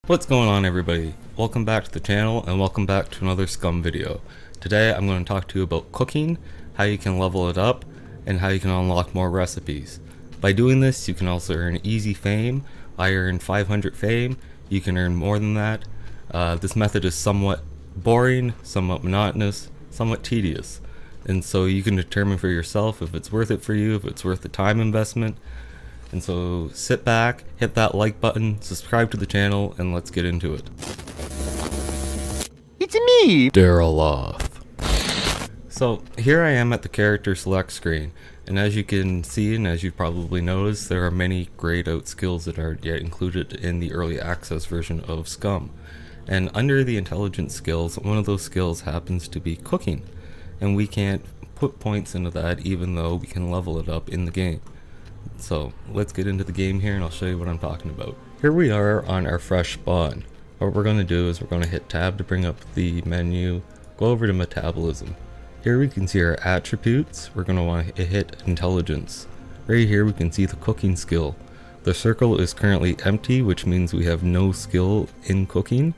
What's going on, everybody? Welcome back to the channel and welcome back to another Scum video. Today I'm going to talk to you about cooking, how you can level it up, and how you can unlock more recipes. By doing this you can also earn easy fame. I earned 500 fame, you can earn more than that. This method is somewhat boring, somewhat monotonous, somewhat tedious, and so you can determine for yourself if it's worth it for you, if it's worth the time investment. And so sit back, hit that like button, subscribe to the channel, and let's get into it. It's me, Daryloth. So here I am at the character select screen, and as you can see and as you've probably noticed, there are many grayed out skills that aren't yet included in the early access version of Scum. And under the intelligence skills, one of those skills happens to be cooking, and we can't put points into that even though we can level it up in the game. So let's get into the game here and I'll show you what I'm talking about. Here we are on our fresh spawn. What we're going to do is we're going to hit tab to bring up the menu, go over to metabolism. Here we can see our attributes. We're going to want to hit intelligence. Right here we can see the cooking skill. The circle is currently empty, which means we have no skill in cooking.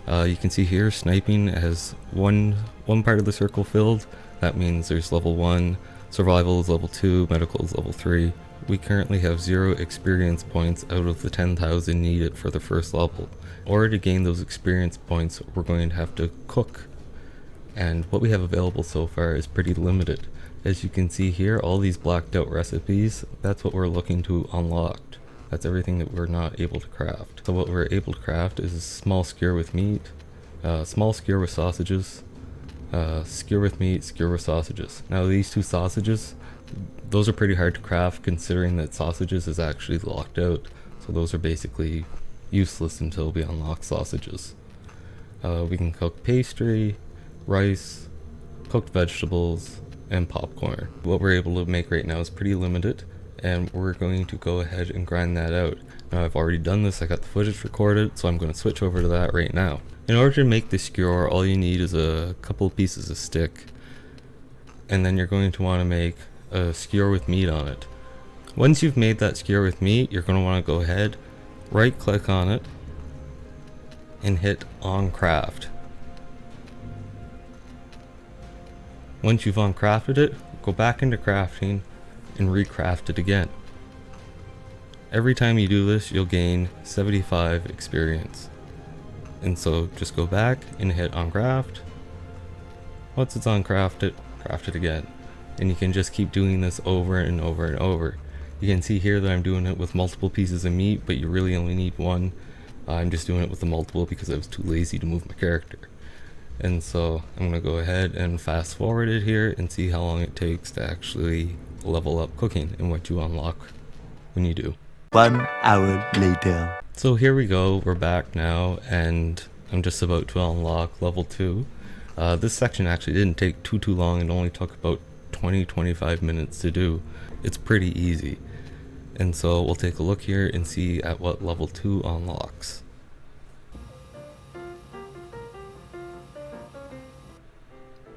You can see here sniping has one part of the circle filled. That means there's level 1, survival is level 2, medical is level 3. We currently have 0 experience points out of the 10,000 needed for the first level. In order to gain those experience points, we're going to have to cook. And what we have available so far is pretty limited. As you can see here, all these blacked out recipes, that's what we're looking to unlock. That's everything that we're not able to craft. So what we're able to craft is a small skewer with meat, small skewer with sausages, skewer with meat, skewer with sausages. Now these two sausages, those are pretty hard to craft considering that sausages is actually locked out, so those are basically useless until we unlock sausages. We can cook pastry, rice, cooked vegetables, and popcorn. What we're able to make right now is pretty limited, and we're going to go ahead and grind that out. Now I've already done this, I got the footage recorded, so I'm going to switch over to that right now. In order to make this skewer, all you need is a couple of pieces of stick, and then you're going to want to make a skewer with meat on it. Once you've made that skewer with meat, you're going to want to go ahead, right click on it, and hit on craft. Once you've uncrafted it, go back into crafting and recraft it again. Every time you do this, you'll gain 75 experience. And so just go back and hit on craft. Once it's uncrafted, craft it again. And you can just keep doing this over and over and over. You can see here that I'm doing it with multiple pieces of meat, but you really only need one. I'm just doing it with the multiple because I was too lazy to move my character. And so I'm going to go ahead and fast forward it here and see how long it takes to actually level up cooking and what you unlock when you do. 1 hour later. So here we go, we're back now, and I'm just about to unlock level 2. This section actually didn't take too long, it only took about 20-25 minutes to do. It's pretty easy. And so we'll take a look here and see at what level 2 unlocks.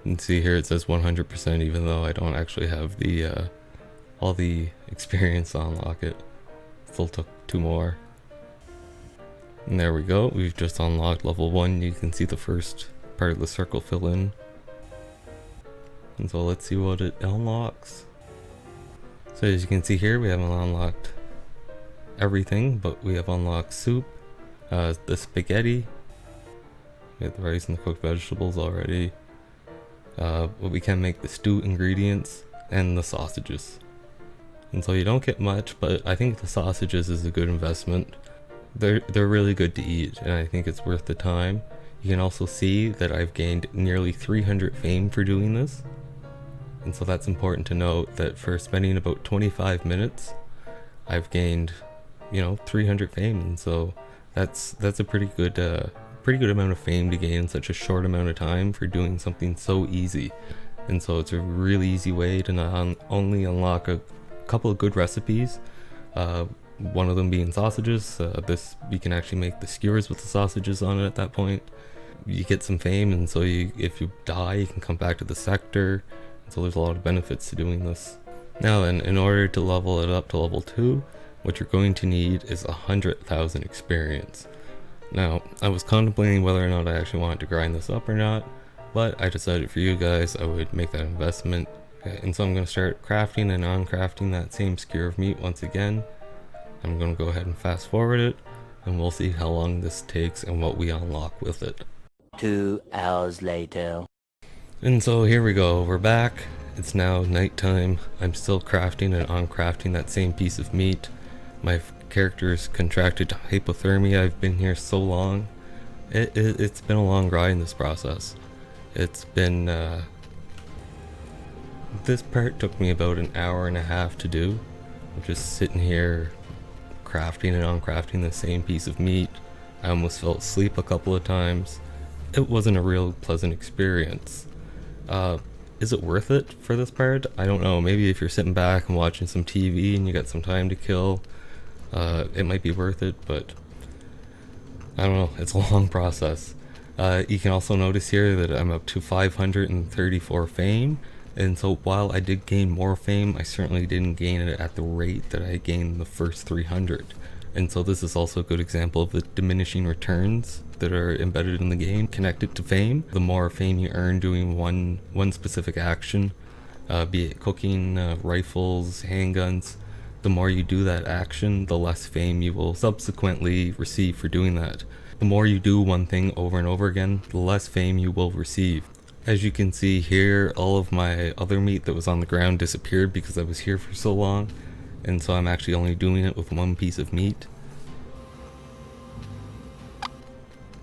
And see here it says 100% even though I don't actually have the all the experience to unlock it. Still took 2 more. And there we go, we've just unlocked level 1. You can see the first part of the circle fill in. And so let's see what it unlocks. So as you can see here, we haven't unlocked everything, but we have unlocked soup, the spaghetti, we have the rice and the cooked vegetables already. But we can make the stew ingredients and the sausages. And so you don't get much, but I think the sausages is a good investment. They're really good to eat, and I think it's worth the time. You can also see that I've gained nearly 300 fame for doing this. And so that's important to note that for spending about 25 minutes, I've gained, 300 fame, and so that's a pretty good amount of fame to gain in such a short amount of time for doing something so easy. And so it's a really easy way to not only unlock a couple of good recipes, one of them being sausages. This you can actually make the skewers with the sausages on it at that point. You get some fame, and so if you die, you can come back to the sector. So there's a lot of benefits to doing this. Now then, in order to level it up to level 2, what you're going to need is 100,000 experience. Now, I was contemplating whether or not I actually wanted to grind this up or not, but I decided for you guys I would make that investment. Okay, and so I'm going to start crafting and uncrafting that same skewer of meat once again. I'm going to go ahead and fast forward it, and we'll see how long this takes and what we unlock with it. 2 hours later. And so here we go, we're back. It's now nighttime. I'm still crafting and uncrafting that same piece of meat. My character's contracted hypothermia. I've been here so long. It's been a long grind, this process. It's been, this part took me about an hour and a half to do. I'm just sitting here crafting and uncrafting the same piece of meat. I almost fell asleep a couple of times. It wasn't a real pleasant experience. Is it worth it for this part? I don't know. Maybe if you're sitting back and watching some TV and you got some time to kill, it might be worth it, but I don't know. It's a long process. You can also notice here that I'm up to 534 fame, and so while I did gain more fame, I certainly didn't gain it at the rate that I gained the first 300. And so this is also a good example of the diminishing returns that are embedded in the game connected to fame. The more fame you earn doing one specific action, be it cooking, rifles, handguns, the more you do that action, the less fame you will subsequently receive for doing that. The more you do one thing over and over again, the less fame you will receive. As you can see here, all of my other meat that was on the ground disappeared because I was here for so long, and so I'm actually only doing it with one piece of meat.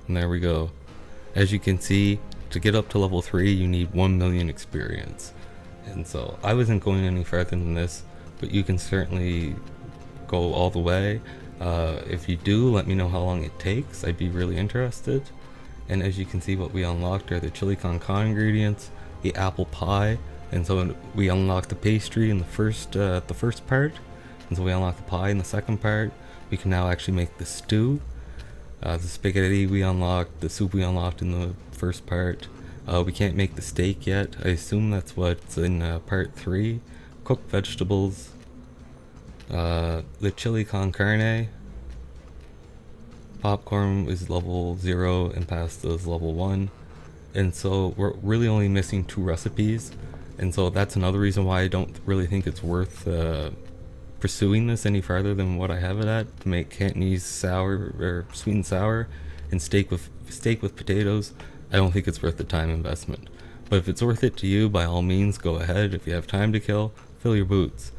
And there we go. As you can see, to get up to level 3 you need 1 million experience. And so I wasn't going any further than this, but you can certainly go all the way. If you do, let me know how long it takes. I'd be really interested. And as you can see, what we unlocked are the chili con carne ingredients, the apple pie, and so we unlocked the pastry in the first part, and so we unlocked the pie in the second part. We can now actually make the stew. The spaghetti we unlocked, the soup we unlocked in the first part. We can't make the steak yet. I assume that's what's in part 3. Cooked vegetables. The chili con carne. Popcorn is level 0 and pasta is level 1. And so we're really only missing 2 recipes. And so that's another reason why I don't really think it's worth pursuing this any farther than what I have it at. To make Cantonese sour or sweet and sour and steak with potatoes, I don't think it's worth the time investment. But if it's worth it to you, by all means go ahead. If you have time to kill, fill your boots.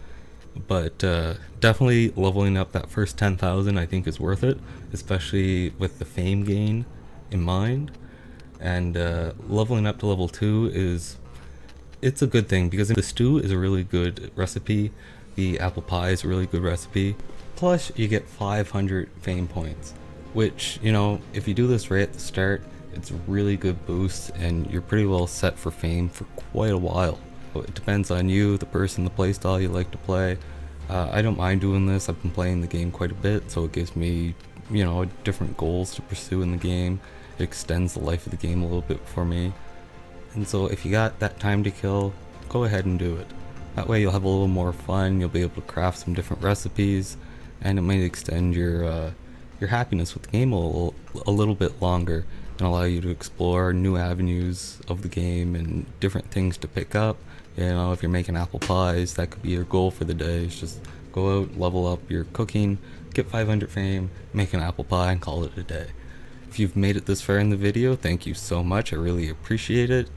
But definitely leveling up that first 10,000 I think is worth it, especially with the fame gain in mind. And leveling up to level 2 it's a good thing, because the stew is a really good recipe. The apple pie is a really good recipe. Plus you get 500 fame points, which, you know, if you do this right at the start, it's a really good boost and you're pretty well set for fame for quite a while. It depends on you, the person, the playstyle you like to play. I don't mind doing this. I've been playing the game quite a bit, so it gives me, you know, different goals to pursue in the game. It extends the life of the game a little bit for me. And so if you got that time to kill, go ahead and do it. That way you'll have a little more fun, you'll be able to craft some different recipes, and it might extend your happiness with the game a little bit longer, and allow you to explore new avenues of the game and different things to pick up. You know, if you're making apple pies, that could be your goal for the day. Is just go out, level up your cooking, get 500 fame, make an apple pie, and call it a day. If you've made it this far in the video, thank you so much. I really appreciate it.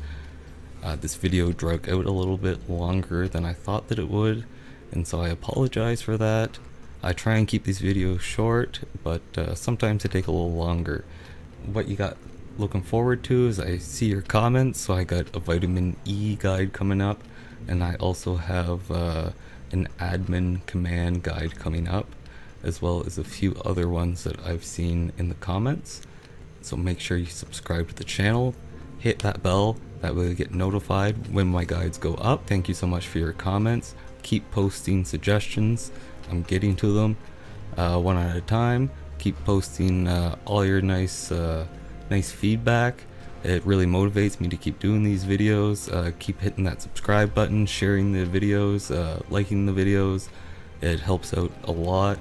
This video drug out a little bit longer than I thought that it would, and so I apologize for that. I try and keep these videos short, but sometimes they take a little longer. What you got looking forward to is I see your comments, so I got a vitamin E guide coming up, and I also have an admin command guide coming up, as well as a few other ones that I've seen in the comments. So make sure you subscribe to the channel, hit that bell, that way you get notified when my guides go up. Thank you so much for your comments. Keep posting suggestions. I'm getting to them one at a time. Keep posting all your nice feedback. It really motivates me to keep doing these videos. Keep hitting that subscribe button, sharing the videos, liking the videos. It helps out a lot.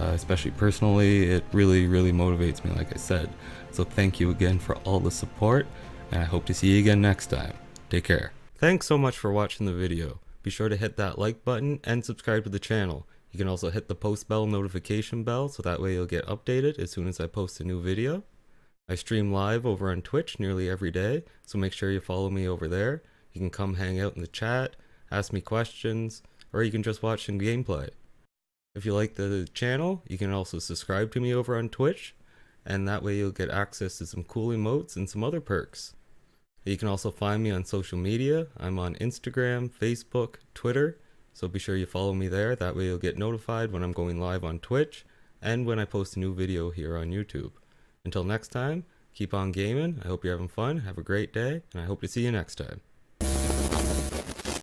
especially personally. It really, really motivates me, like I said. So thank you again for all the support, and I hope to see you again next time. Take care. Thanks so much for watching the video. Be sure to hit that like button and subscribe to the channel. You can also hit the post bell notification bell so that way you'll get updated as soon as I post a new video. I stream live over on Twitch nearly every day, so make sure you follow me over there. You can come hang out in the chat, ask me questions, or you can just watch some gameplay. If you like the channel, you can also subscribe to me over on Twitch, and that way you'll get access to some cool emotes and some other perks. You can also find me on social media. I'm on Instagram, Facebook, Twitter, so be sure you follow me there. That way you'll get notified when I'm going live on Twitch and when I post a new video here on YouTube. Until next time, keep on gaming. I hope you're having fun. Have a great day, and I hope to see you next time.